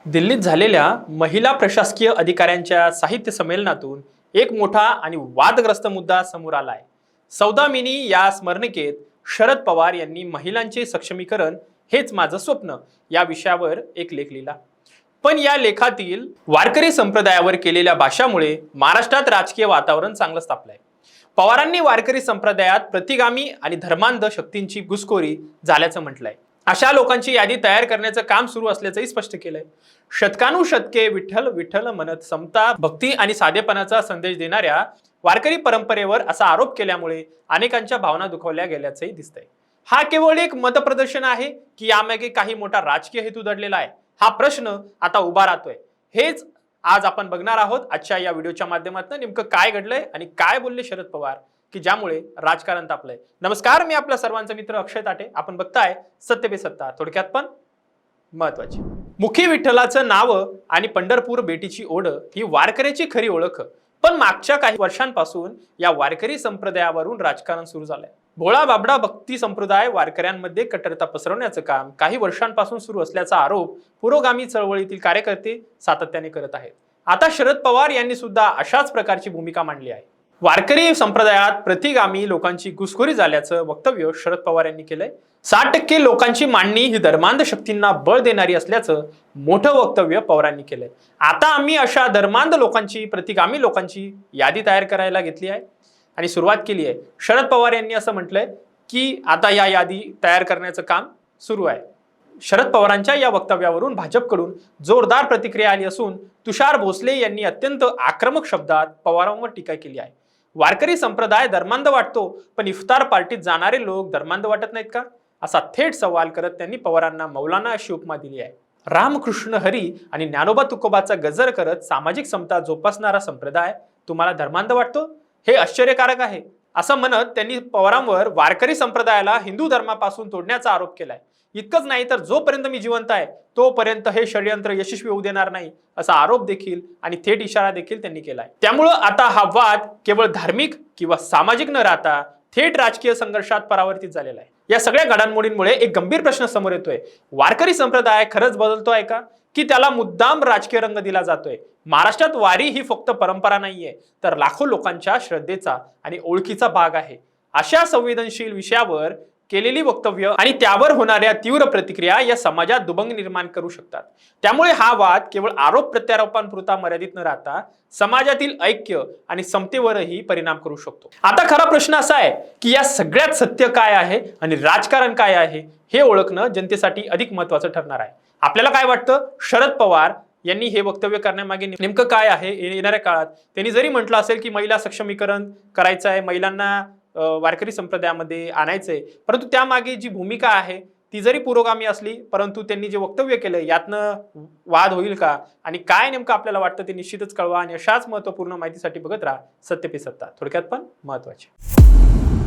दिल्लीत झालेल्या महिला प्रशासकीय अधिकाऱ्यांच्या साहित्य संमेलनातून एक मोठा आणि वादग्रस्त मुद्दा समोर आलाय। सौदामिनी या स्मरणिकेत शरद पवार यांनी महिलांचे सक्षमीकरण हेच माझं स्वप्न या विषयावर एक लेख लिहिला। पण या लेखातील वारकरी संप्रदायावर केलेल्या भाषामुळे महाराष्ट्रात राजकीय वातावरण चांगलंच तापलंय। पवारांनी वारकरी संप्रदायात प्रतिगामी आणि धर्मांध शक्तींची घुसखोरी झाल्याचं म्हटलंय। अशा लोकांची यादी तयार करण्याचं काम सुरू असल्याचंही स्पष्ट केलंय। शतकानुशतके विठ्ठल विठ्ठल म्हणत समता, भक्ती आणि साधेपणाचा संदेश देणाऱ्या वारकरी परंपरेवर असा आरोप केल्यामुळे अनेकांच्या भावना दुखावल्या गेल्याचंही दिसतंय। हा केवळ एक मतप्रदर्शन आहे की यामागे काही मोठा राजकीय हेतू दडलेला आहे, हा प्रश्न आता उभा राहतोय। हेच आज आपण बघणार आहोत आजच्या या व्हिडिओच्या माध्यमातून। नेमकं काय घडलंय आणि काय बोलले शरद पवार की ज्यामुळे राजकारण तापलंय। नमस्कार, मी आपला सर्वांचा मित्र अक्षय ताटे। आपण बघताय सत्य पे सत्ता, थोडक्यात पण महत्वाची। मुखी विठ्ठलाचं नाव आणि पंढरपूर भेटीची ओढ ही वारकऱ्याची खरी ओळख। पण मागच्या काही वर्षांपासून या वारकरी संप्रदायावरून राजकारण सुरू झालंय। भोळा बाबडा भक्ती संप्रदाय वारकऱ्यांमध्ये कट्टरता पसरवण्याचं काम काही वर्षांपासून सुरू असल्याचा आरोप पुरोगामी चळवळीतील कार्यकर्ते सातत्याने करत आहेत। आता शरद पवार यांनी सुद्धा अशाच प्रकारची भूमिका मांडली आहे। वारकरी संप्रदायात प्रतिगामी लोकांची घुसखोरी झाल्याचं वक्तव्य शरद पवार यांनी केलंय। 60% लोकांची मांडणी ही धर्मांध शक्तींना बळ देणारी असल्याचं मोठं वक्तव्य पवारांनी केलंय। आता आम्ही अशा धर्मांध लोकांची, प्रतिगामी लोकांची यादी तयार करायला घेतली आहे आणि सुरुवात केली आहे। शरद पवार यांनी असं म्हटलंय की आता या यादी तयार करण्याचं काम सुरू आहे। शरद पवारांच्या या वक्तव्यावरून भाजपकडून जोरदार प्रतिक्रिया आली असून तुषार भोसले यांनी अत्यंत आक्रमक शब्दात पवारांवर टीका केली आहे। वारकरी संप्रदाय धर्मांध वाटतो, पण इफ्तार पार्टीत जाणारे लोक धर्मांध वाटत नाहीत का, असा थेट सवाल करत त्यांनी पवारांना मौलाना अशी उपमा दिली आहे। रामकृष्ण हरी आणि ज्ञानोबा तुकोबाचा गजर करत सामाजिक समता जोपासणारा संप्रदाय तुम्हाला धर्मांध वाटतो, हे आश्चर्यकारक आहे, असं म्हणत त्यांनी पवारांवर वारकरी संप्रदायाला हिंदू धर्मापासून तोडण्याचा आरोप केलाय। इतकंच नाही तर जोपर्यंत मी जिवंत आहे तोपर्यंत हे षडयंत्र यशस्वी होऊ देणार नाही, असा आरोप देखील आणि थेट इशारा देखील त्यांनी केलाय। त्यामुळे आता हा वाद केवळ धार्मिक किंवा सामाजिक न राहता थेट राजकीय संघर्षात परावर्तित झालेला आहे। या सगळ्या घडामोडींमुळे एक गंभीर प्रश्न समोर येतोय, वारकरी संप्रदाय खरंच बदलतोय का, की त्याला मुद्दाम राजकीय रंग दिला जातोय? महाराष्ट्रात वारी ही फक्त परंपरा नाहीये, तर लाखो लोकांच्या श्रद्धेचा आणि ओळखीचा भाग आहे। अशा संवेदनशील विषयावर केलेली वक्तव्य आणि त्यावर होणाऱ्या तीव्र प्रतिक्रिया या समाजात दुभंग निर्माण करू शकतात। त्यामुळे हा वाद केवळ आरोप प्रत्यारोपांपुरता मर्यादित न राहता समाजातील ऐक्य आणि समतेवरही परिणाम करू शकतो। आता खरा प्रश्न असा आहे की या सगळ्यात सत्य काय आहे आणि राजकारण काय आहे हे ओळखणं जनतेसाठी अधिक महत्त्वाचं ठरणार आहे। आपल्याला काय वाटतं, शरद पवार यांनी हे वक्तव्य करण्यामागे नेमकं काय आहे? येणाऱ्या काळात त्यांनी जरी म्हटलं असेल की महिला सक्षमीकरण करायचं आहे, महिलांना वारकरी संप्रदायामध्ये आणायचंय, परंतु त्यामागे जी भूमिका आहे ती जरी पुरोगामी असली, परंतु त्यांनी जे वक्तव्य केलं यातनं वाद होईल का आणि काय नेमकं आपल्याला वाटतं ते निश्चितच कळवा। आणि अशाच महत्त्वपूर्ण माहितीसाठी बघत राहा सत्य पे सत्ता, थोडक्यात पण महत्त्वाचे।